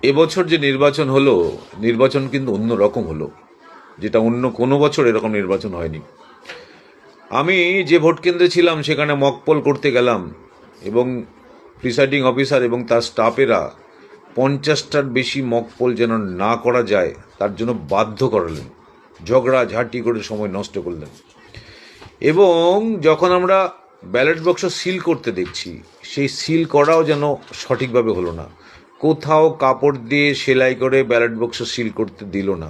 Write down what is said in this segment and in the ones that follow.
এবছর যে নির্বাচন হলো, নির্বাচন কিন্তু অন্য রকম হলো, যেটা অন্য কোনো বছর এরকম নির্বাচন হয়নি। আমি যে ভোট কেন্দ্রে ছিলাম সেখানে মকপল করতে গেলাম, এবং প্রিসাইডিং অফিসার এবং তার স্টাফেরা 50টার বেশি মকপল যেন না করা যায় তার জন্য বাধ্য করালেন, ঝগড়া ঝাঁটি করে সময় নষ্ট করলেন। এবং যখন আমরা ব্যালট বক্স সিল করতে দেখছি, সেই সিল করাও যেন সঠিকভাবে হলো না। কোথাও কাপড় দিয়ে সেলাই করে ব্যালট বক্স সিল করতে দিল না,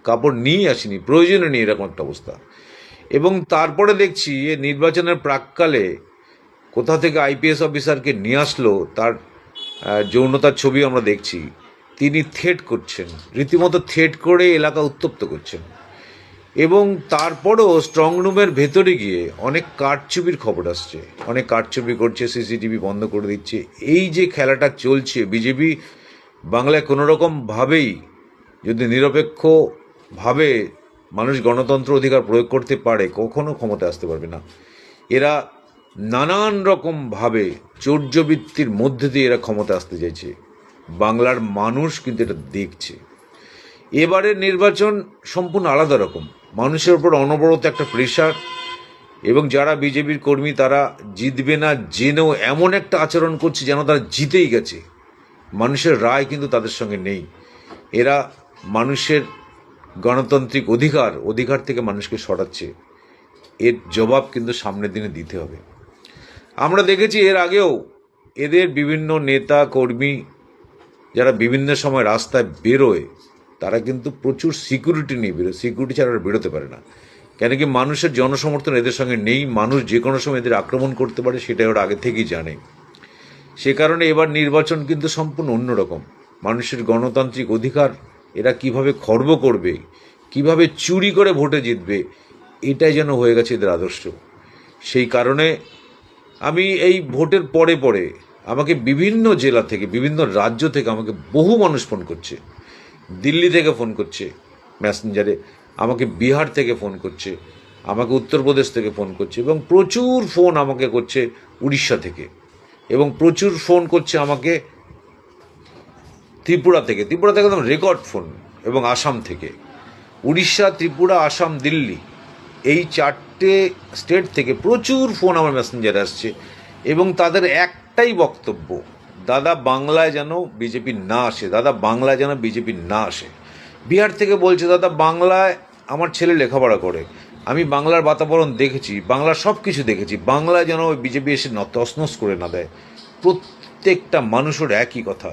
কাপড় নিয়ে আসেনি, প্রয়োজনে নেই, এরকম একটা অবস্থা। এবং তারপরে দেখছি নির্বাচনের প্রাককালে কোথা থেকে আইপিএস অফিসারকে নিয়ে আসলো, তার যৌনতার ছবি আমরা দেখছি। তিনি থ্রেট করছেন, রীতিমতো থ্রেট করে এলাকা উত্তপ্ত করছেন। এবং তারপরও স্ট্রং রুমের ভেতরে গিয়ে অনেক কারচুপির খবর আসছে, অনেক কারচুপি করছে, সিসিটিভি বন্ধ করে দিচ্ছে। এই যে খেলাটা চলছে, বিজেপি বাংলায় কোনোরকমভাবেই যদি নিরপেক্ষভাবে মানুষ গণতন্ত্র অধিকার প্রয়োগ করতে পারে, কখনো ক্ষমতা আসতে পারবে না। এরা নানান রকমভাবে চৌর্যবৃত্তির মধ্যে দিয়ে এরা ক্ষমতা আসতে চাইছে। বাংলার মানুষ কিন্তু এটা দেখছে। এবারের নির্বাচন সম্পূর্ণ আলাদা রকম, মানুষের উপর অনবরত একটা প্রেশার, এবং যারা বিজেপির কর্মী তারা জিতবে না জেনেও এমন একটা আচরণ করছে যেন তারা জিতেই গেছে। মানুষের রায় কিন্তু তাদের সঙ্গে নেই। এরা মানুষের গণতান্ত্রিক অধিকার থেকে মানুষকে সরাচ্ছে। এর জবাব কিন্তু সামনের দিনে দিতে হবে। আমরা দেখেছি এর আগেও এদের বিভিন্ন নেতা কর্মী যারা বিভিন্ন সময় রাস্তায় বেরোয়, তারা কিন্তু প্রচুর সিকিউরিটি নিয়ে বেরোয়, সিকিউরিটি ছাড়া ওরা বেরোতে পারে না। কেন কি, মানুষের জনসমর্থন এদের সঙ্গে নেই। মানুষ যে কোনো সময় এদের আক্রমণ করতে পারে, সেটা ওরা আগে থেকেই জানে। সে কারণে এবার নির্বাচন কিন্তু সম্পূর্ণ অন্যরকম। মানুষের গণতান্ত্রিক অধিকার এরা কিভাবে খর্ব করবে, কিভাবে চুরি করে ভোটে জিতবে, এটাই যেন হয়ে গেছে এদের আদর্শ। সেই কারণে আমি এই ভোটের পরে পরে আমাকে বিভিন্ন জেলা থেকে, বিভিন্ন রাজ্য থেকে আমাকে বহু মানুষ ফোন করছে। দিল্লি থেকে ফোন করছে মেসেঞ্জারে, আমাকে বিহার থেকে ফোন করছে, আমাকে উত্তরপ্রদেশ থেকে ফোন করছে, এবং প্রচুর ফোন আমাকে করছে উড়িষ্যা থেকে, এবং প্রচুর ফোন করছে আমাকে ত্রিপুরা থেকে একদম রেকর্ড ফোন, এবং আসাম থেকে। উড়িষ্যা, ত্রিপুরা, আসাম, দিল্লি, এই 4টে স্টেট থেকে প্রচুর ফোন আমার মেসেঞ্জারে আসছে, এবং তাদের একটাই বক্তব্য, দাদা বাংলায় যেন বিজেপি না আসে, দাদা বাংলায় যেন বিজেপি না আসে। বিহার থেকে বলছে, দাদা বাংলায় আমার ছেলে লেখাপড়া করে, আমি বাংলার বাতাবরণ দেখেছি, বাংলার সব কিছু দেখেছি, বাংলায় যেন বিজেপি এসে তছনছ করে না দেয়। প্রত্যেকটা মানুষের একই কথা।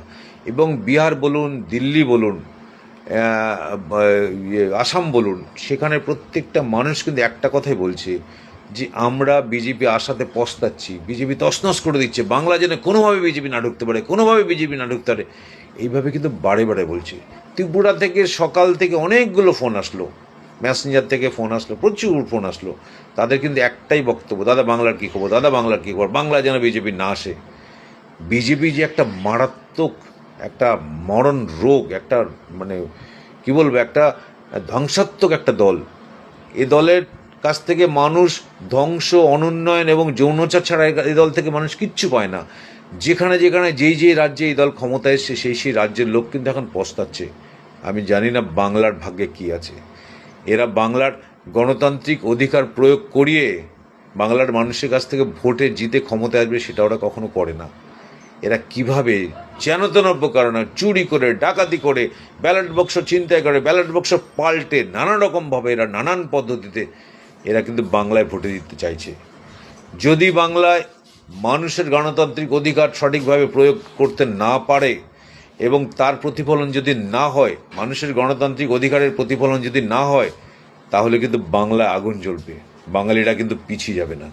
এবং বিহার বলুন, দিল্লি বলুন, আসাম বলুন, সেখানে প্রত্যেকটা মানুষ কিন্তু একটা কথাই বলছে যে আমরা বিজেপি আসাতে পস্তাচ্ছি, বিজেপি তছনছ করে দিচ্ছে, বাংলা যেন কোনোভাবে বিজেপি না ঢুকতে পারে, কোনোভাবে বিজেপি না ঢুকতে পারে, এইভাবে কিন্তু বারে বারে বলছে। ত্রিপুরা থেকে সকাল থেকে অনেকগুলো ফোন আসলো, মেসেঞ্জার থেকে ফোন আসলো, প্রচুর ফোন আসলো। তাদের কিন্তু একটাই বক্তব্য, দাদা বাংলার কী খবর, দাদা বাংলার কী খবর, বাংলা যেন বিজেপি না আসে। বিজেপি যে একটা মারাত্মক একটা মরণ রোগ, একটা মানে কি বলবো, একটা ধ্বংসাত্মক একটা দল। এ দলের কাছ থেকে মানুষ ধ্বংস, অনুন্নয়ন এবং যৌনচার ছাড়া এই দল থেকে মানুষ কিচ্ছু পায় না। যেখানে যেখানে যেই রাজ্যে এই দল ক্ষমতায় এসছে, সেই রাজ্যের লোক কিন্তু এখন পস্তাচ্ছে। আমি জানি না বাংলার ভাগ্যে কি আছে। এরা বাংলার গণতান্ত্রিক অধিকার প্রয়োগ করিয়ে বাংলার মানুষের কাছ থেকে ভোটে জিতে ক্ষমতায় আসবে, সেটা ওরা কখনো করে না। এরা কিভাবে যেন তেন প্রকারণা, চুরি করে, ডাকাতি করে, ব্যালট বক্স ছিনতাই করে, ব্যালট বক্স পাল্টে, নানা রকমভাবে এরা নানান পদ্ধতিতে এরা কিন্তু বাংলায় ভোটে দিতে চাইছে। যদি বাংলায় মানুষের গণতান্ত্রিক অধিকার সঠিকভাবে প্রয়োগ করতে না পারে, এবং তার প্রতিফলন যদি না হয়, মানুষের গণতান্ত্রিক অধিকারের প্রতিফলন যদি না হয়, তাহলে কিন্তু বাংলায় আগুন জ্বলবে, বাঙালিরা কিন্তু পিছিয়ে যাবে না।